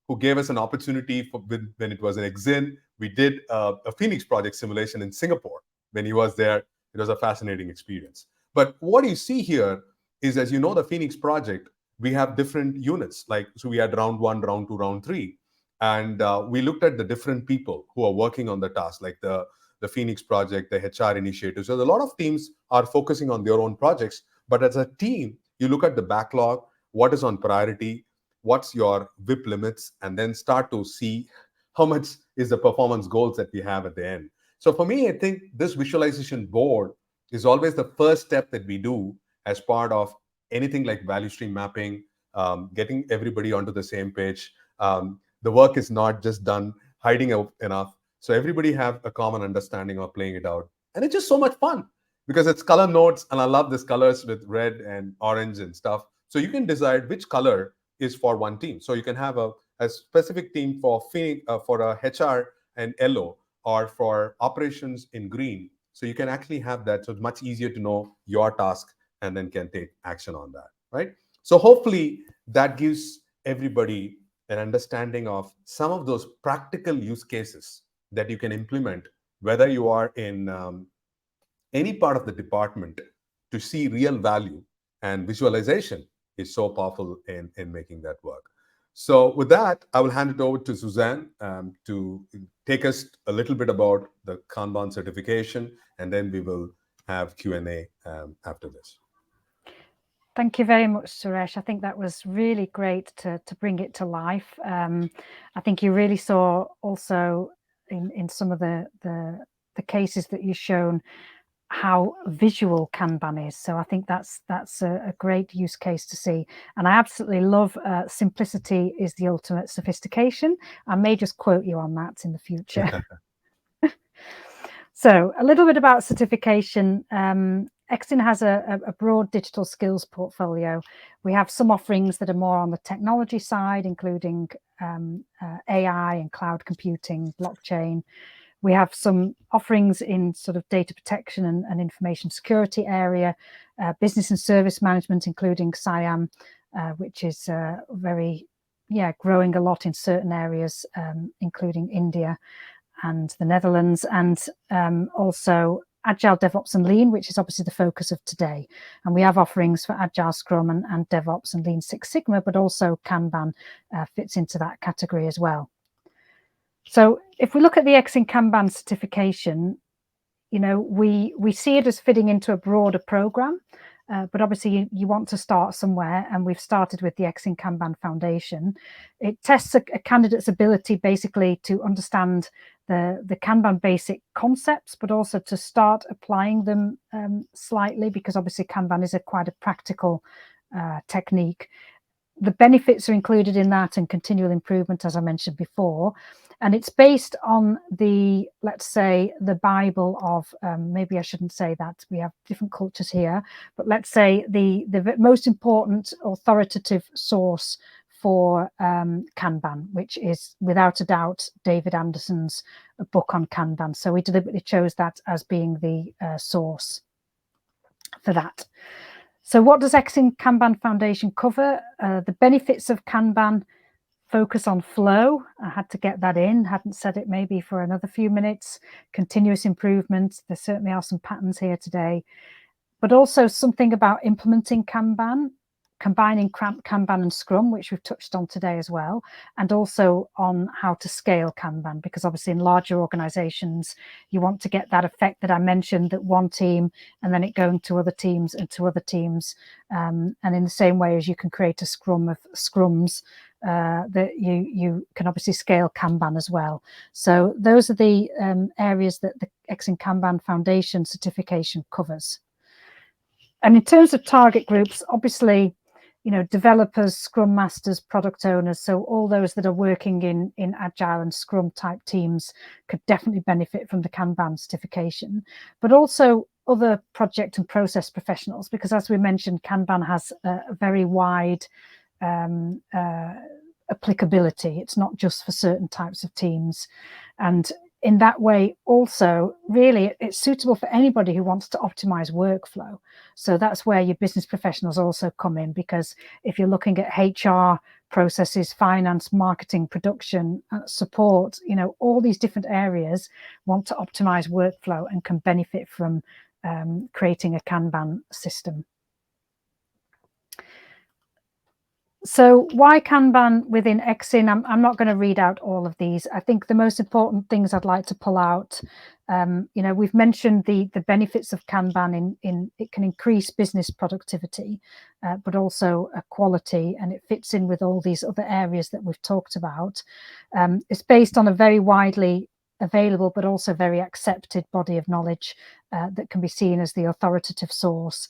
who gave us an opportunity when it was an EXIN. We did a Phoenix project simulation in Singapore when he was there. It was a fascinating experience. But what you see here is, as you know, the Phoenix project, we have different units. Like, so we had round one, round two, round three. And we looked at the different people who are working on the task, like the Phoenix project, the HR initiative. So a lot of teams are focusing on their own projects. But as a team, you look at the backlog, what is on priority, what's your WIP limits, and then start to see how much is the performance goals that we have at the end. So for me, I think this visualization board is always the first step that we do as part of anything like value stream mapping, getting everybody onto the same page. The work is not just done hiding enough. So everybody have a common understanding of playing it out. And it's just so much fun because it's color nodes. And I love this colors with red and orange and stuff. So you can decide which color is for one team. So you can have a specific team for a HR and yellow, or for operations in green. So you can actually have that. So it's much easier to know your task and then can take action on that, right? So hopefully that gives everybody an understanding of some of those practical use cases that you can implement, whether you are in any part of the department, to see real value. And visualization is so powerful in making that work. So with that, I will hand it over to Suzanne to take us a little bit about the Kanban certification, and then we will have Q&A after this. Thank you very much, Suresh. I think that was really great to bring it to life. I think you really saw also in some of the cases that you've shown how visual Kanban is. So I think that's a great use case to see. And I absolutely love simplicity is the ultimate sophistication. I may just quote you on that in the future. So a little bit about certification. EXIN has a broad digital skills portfolio. We have some offerings that are more on the technology side, including AI and cloud computing, blockchain. We have some offerings in sort of data protection and information security area, business and service management, including CIAM, which is growing a lot in certain areas, including India and the Netherlands, and also Agile, DevOps and Lean, which is obviously the focus of today. And we have offerings for Agile, Scrum and DevOps and Lean Six Sigma, but also Kanban fits into that category as well. So if we look at the EXIN Kanban certification, we see it as fitting into a broader program, but obviously you want to start somewhere, and we've started with the EXIN Kanban Foundation. It tests a candidate's ability basically to understand the Kanban basic concepts, but also to start applying them slightly, because obviously Kanban is quite a practical technique. The benefits are included in that, and continual improvement, as I mentioned before. And it's based on let's say, the Bible of, maybe I shouldn't say that, we have different cultures here, but let's say the most important authoritative source for Kanban, which is without a doubt David Anderson's book on Kanban. So we deliberately chose that as being the source for that. So what does EXIN Kanban Foundation cover? The benefits of Kanban focus on flow. I had to get that in, hadn't said it maybe for another few minutes. Continuous improvement. There certainly are some patterns here today, but also something about implementing Kanban, combining Kanban and Scrum, which we've touched on today as well, and also on how to scale Kanban, because obviously in larger organizations, you want to get that effect that I mentioned, that one team and then it going to other teams and to other teams. And in the same way as you can create a scrum of scrums, that you can obviously scale Kanban as well. So those are the areas that the EXIN Kanban Foundation certification covers. And in terms of target groups, obviously, developers, scrum masters, product owners, so all those that are working in agile and scrum type teams could definitely benefit from the Kanban certification, but also other project and process professionals, because as we mentioned, Kanban has a very wide applicability. It's not just for certain types of teams. And in that way, also, really, it's suitable for anybody who wants to optimize workflow. So that's where your business professionals also come in, because if you're looking at HR processes, finance, marketing, production, support, all these different areas want to optimize workflow and can benefit from creating a Kanban system. So why Kanban within EXIN? I'm not going to read out all of these. I think the most important things I'd like to pull out, we've mentioned the benefits of Kanban in it can increase business productivity, but also quality, and it fits in with all these other areas that we've talked about. It's based on a very widely available but also very accepted body of knowledge that can be seen as the authoritative source.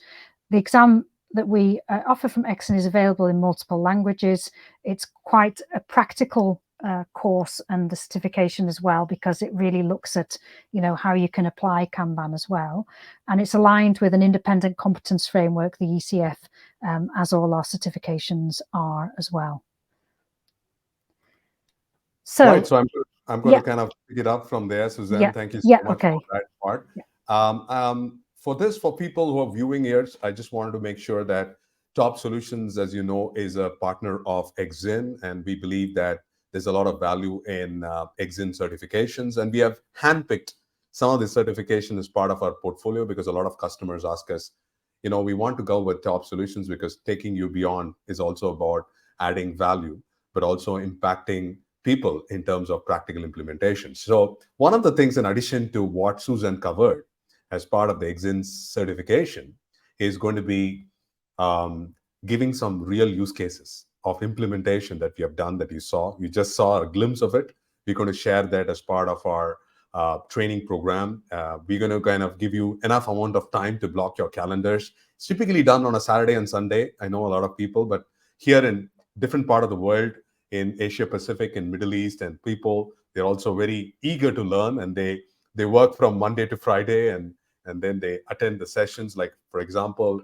The exam that we offer from EXIN is available in multiple languages. It's quite a practical course, and the certification as well, because it really looks at how you can apply Kanban as well, and it's aligned with an independent competence framework, the ECF, as all our certifications are as well. So, right, so I'm going to kind of pick it up from there, Suzanne. Thank you so much for that part. For people who are viewing here, I just wanted to make sure that TaUB Solutions, as you know, is a partner of EXIN, and we believe that there's a lot of value in EXIN certifications, and we have handpicked some of the certification as part of our portfolio, because a lot of customers ask us, we want to go with TaUB Solutions because taking you beyond is also about adding value, but also impacting people in terms of practical implementation. So one of the things, in addition to what Suzanne covered as part of the EXIN certification, is going to be giving some real use cases of implementation that we have done, that you just saw a glimpse of it. We're going to share that as part of our training program. We're going to kind of give you enough amount of time to block your calendars. It's typically done on a Saturday and Sunday. I know a lot of people, but here in different part of the world, in Asia Pacific and Middle East, and people, they're also very eager to learn, and they work from Monday to Friday, and and then they attend the sessions. Like, for example,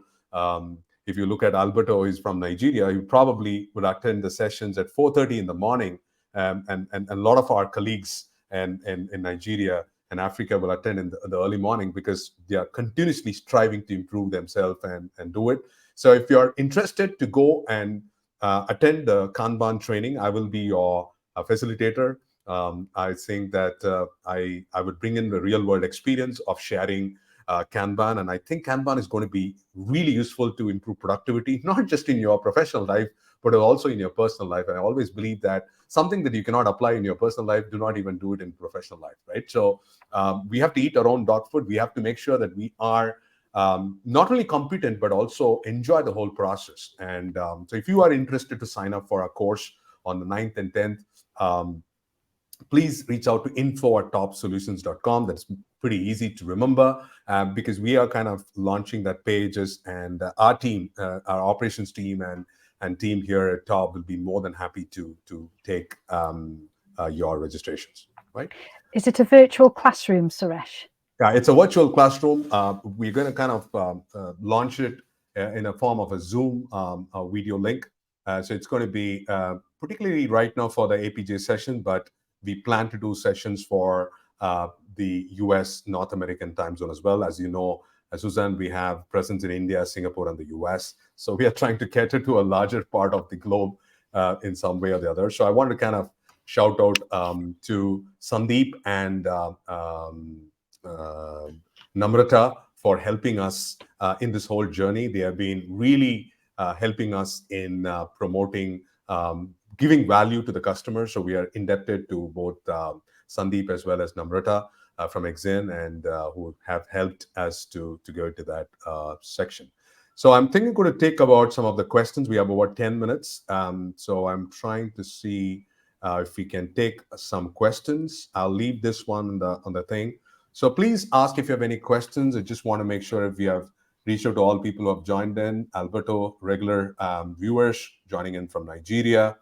if you look at Alberto, who's from Nigeria, you probably would attend the sessions at 4:30 in the morning, and a lot of our colleagues in Nigeria and Africa will attend in the early morning because they are continuously striving to improve themselves and do it. So if you're interested to go and attend the Kanban training, I will be your facilitator. I think that I would bring in the real world experience of sharing Kanban, and I think Kanban is going to be really useful to improve productivity, not just in your professional life, but also in your personal life. And I always believe that something that you cannot apply in your personal life, do not even do it in professional life, right? So we have to eat our own dog food. We have to make sure that we are not only competent, but also enjoy the whole process. And so if you are interested to sign up for a course on the 9th and 10th, please reach out to info@taubsolutions.com. That's pretty easy to remember because we are kind of launching that pages, and our team, our operations team and team here at TaUB will be more than happy to take your registrations, right? Is it a virtual classroom, Suresh? Yeah, it's a virtual classroom. We're going to kind of launch it in a form of a Zoom a video link. So it's going to be particularly right now for the APJ session, but we plan to do sessions for the US North American time zone as well. As you know, Suzanne, we have presence in India, Singapore, and the US. So we are trying to cater to a larger part of the globe in some way or the other. So I want to kind of shout out to Sandeep and Namrata for helping us in this whole journey. They have been really helping us in promoting, giving value to the customer. So we are indebted to both Sandeep as well as Namrata from EXIN, and who have helped us to go to that section. So I'm thinking we're going to take about some of the questions. We have about 10 minutes. So I'm trying to see if we can take some questions. I'll leave this one on the thing. So please ask if you have any questions. I just want to make sure if we have reached out to all people who have joined in. Alberto, regular viewers joining in from Nigeria.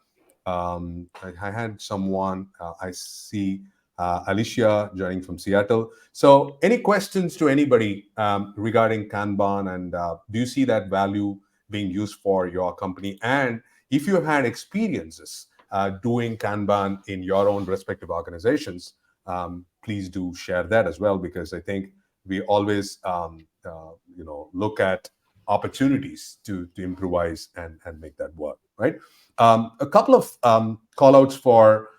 I had someone, I see Alicia joining from Seattle. So any questions to anybody regarding Kanban, and do you see that value being used for your company? And if you have had experiences doing Kanban in your own respective organizations, please do share that as well, because I think we always look at opportunities to improvise and make that work, right? A couple of call outs for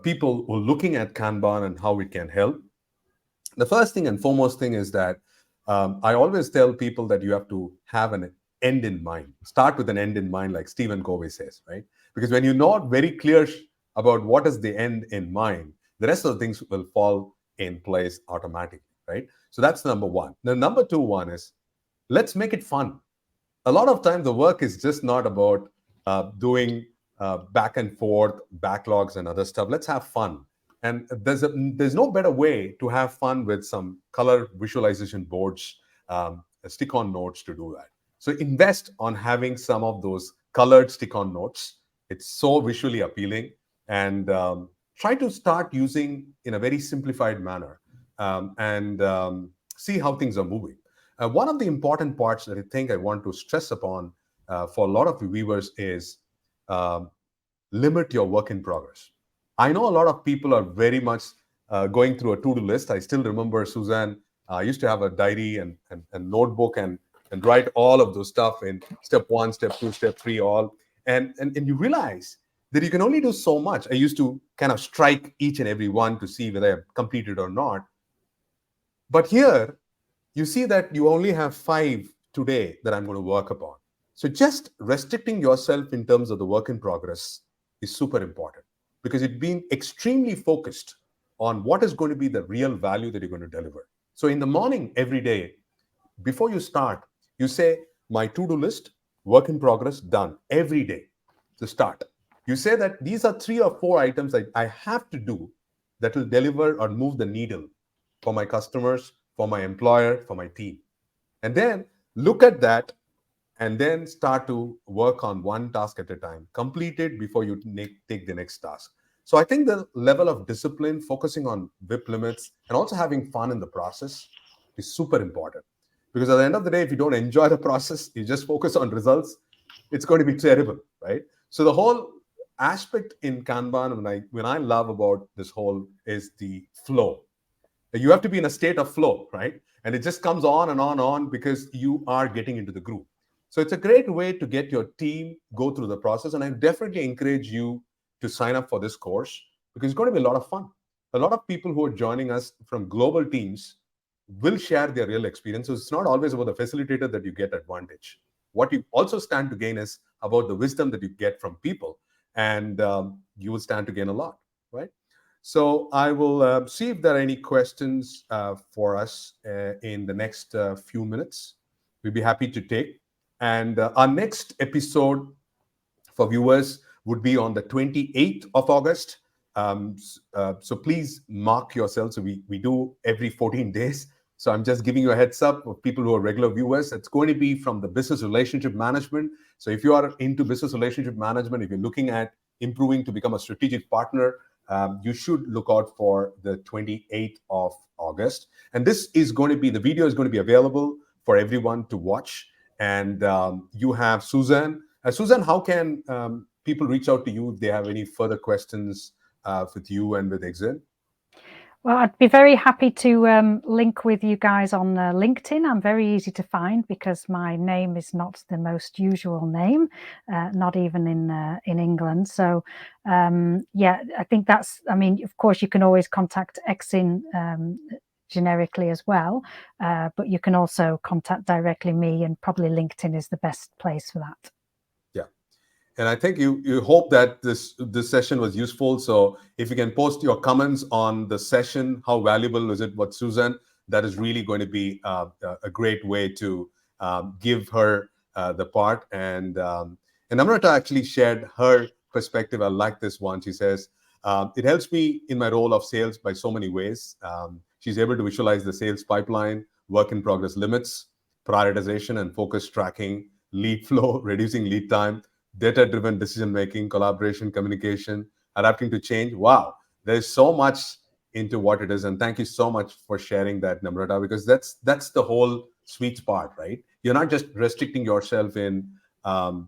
people who are looking at Kanban and how it can help. The first thing and foremost thing is that I always tell people that you have to have an end in mind. Start with an end in mind, like Stephen Covey says, right? Because when you're not very clear about what is the end in mind, the rest of the things will fall in place automatically, right? So that's number one. The number two one is, let's make it fun. A lot of time the work is just not about doing back and forth backlogs and other stuff. Let's have fun. And there's no better way to have fun with some color visualization boards, stick-on notes to do that. So invest on having some of those colored stick-on notes. It's so visually appealing, and try to start using in a very simplified manner, and see how things are moving. One of the important parts that I think I want to stress upon for a lot of the viewers is limit your work in progress. I know a lot of people are very much going through a to-do list. I still remember Suzanne used to have a diary and notebook and write all of those stuff in step one, step two, step three, all. And you realize that you can only do so much. I used to kind of strike each and every one to see whether I've completed or not. But here, you see that you only have 5 today that I'm going to work upon. So just restricting yourself in terms of the work in progress is super important, because it being extremely focused on what is going to be the real value that you're going to deliver. So in the morning, every day, before you start, you say, my to-do list, work in progress, done every day to start. You say that these are 3 or 4 items that I have to do that will deliver or move the needle for my customers, for my employer, for my team. And then look at that, and then start to work on one task at a time. Complete it before you take the next task. So I think the level of discipline, focusing on WIP limits, and also having fun in the process is super important. Because at the end of the day, if you don't enjoy the process, you just focus on results, it's going to be terrible, right? So the whole aspect in Kanban, when I love about this whole is the flow. You have to be in a state of flow, right? And it just comes on and on and on because you are getting into the groove. So it's a great way to get your team go through the process. And I definitely encourage you to sign up for this course because it's going to be a lot of fun. A lot of people who are joining us from global teams will share their real experiences. It's not always about the facilitator that you get advantage. What you also stand to gain is about the wisdom that you get from people, and you will stand to gain a lot, right? So I will see if there are any questions for us in the next few minutes. We'd be happy to take. And our next episode for viewers would be on the 28th of August. So please mark yourself. So we do every 14 days. So I'm just giving you a heads up of people who are regular viewers. It's going to be from the business relationship management. So if you are into business relationship management, if you're looking at improving to become a strategic partner, you should look out for the 28th of August. And this is going to be, the video is going to be available for everyone to watch. And you have Suzanne. Suzanne, how can people reach out to you if they have any further questions with you and with EXIN? Well, I'd be very happy to link with you guys on LinkedIn. I'm very easy to find because my name is not the most usual name, not even in England. So, yeah, I think that's, I mean, of course, you can always contact EXIN generically as well, but you can also contact directly me, and probably LinkedIn is the best place for that. And I think you hope that this session was useful. So if you can post your comments on the session, how valuable is it? What Suzanne? That is really going to be a great way to give her the part. And Namrata actually shared her perspective. I like this one. She says, it helps me in my role of sales by so many ways. She's able to visualize the sales pipeline, work in progress limits, prioritization and focus tracking, lead flow, reducing lead time, data-driven decision-making, collaboration, communication, adapting to change. Wow, there's so much into what it is. And thank you so much for sharing that, Namrata, because that's the whole sweet spot, right? You're not just restricting yourself in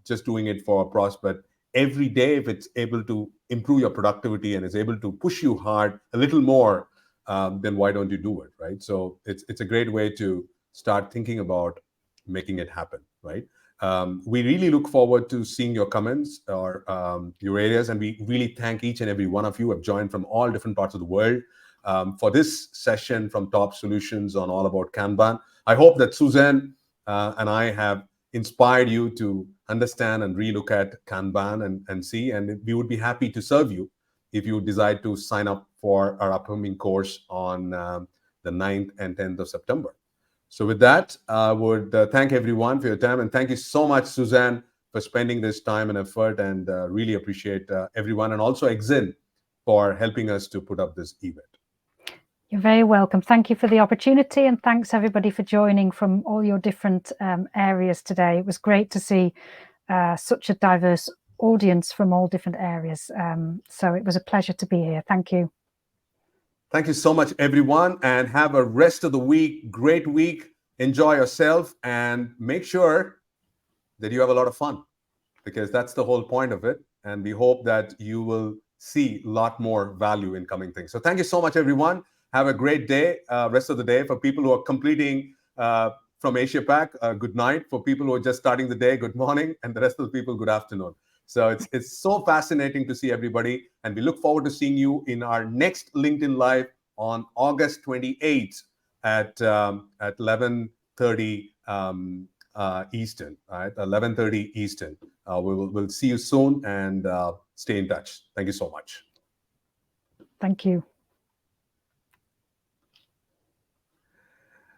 just doing it for a pros, but every day, if it's able to improve your productivity and is able to push you hard a little more, then why don't you do it, right? So it's a great way to start thinking about making it happen, right? We really look forward to seeing your comments or your areas, and we really thank each and every one of you who have joined from all different parts of the world for this session from TaUB Solutions on All About Kanban. I hope that Suzanne and I have inspired you to understand and relook at Kanban and see, and we would be happy to serve you if you decide to sign up for our upcoming course on the 9th and 10th of September. So with that, I would thank everyone for your time. And thank you so much, Suzanne, for spending this time and effort, and really appreciate everyone, and also EXIN for helping us to put up this event. You're very welcome. Thank you for the opportunity, and thanks everybody for joining from all your different areas today. It was great to see such a diverse audience from all different areas. So it was a pleasure to be here. Thank you. Thank you so much, everyone, and have a rest of the week. Great week. Enjoy yourself and make sure that you have a lot of fun, because that's the whole point of it. And we hope that you will see a lot more value in coming things. So thank you so much, everyone. Have a great day, rest of the day. For people who are completing from Asia Pac, good night. For people who are just starting the day, good morning. And the rest of the people, good afternoon. So it's so fascinating to see everybody. And we look forward to seeing you in our next LinkedIn Live on August 28th at 11:30 Eastern, right? 11:30 Eastern. We'll see you soon, and stay in touch. Thank you so much. Thank you.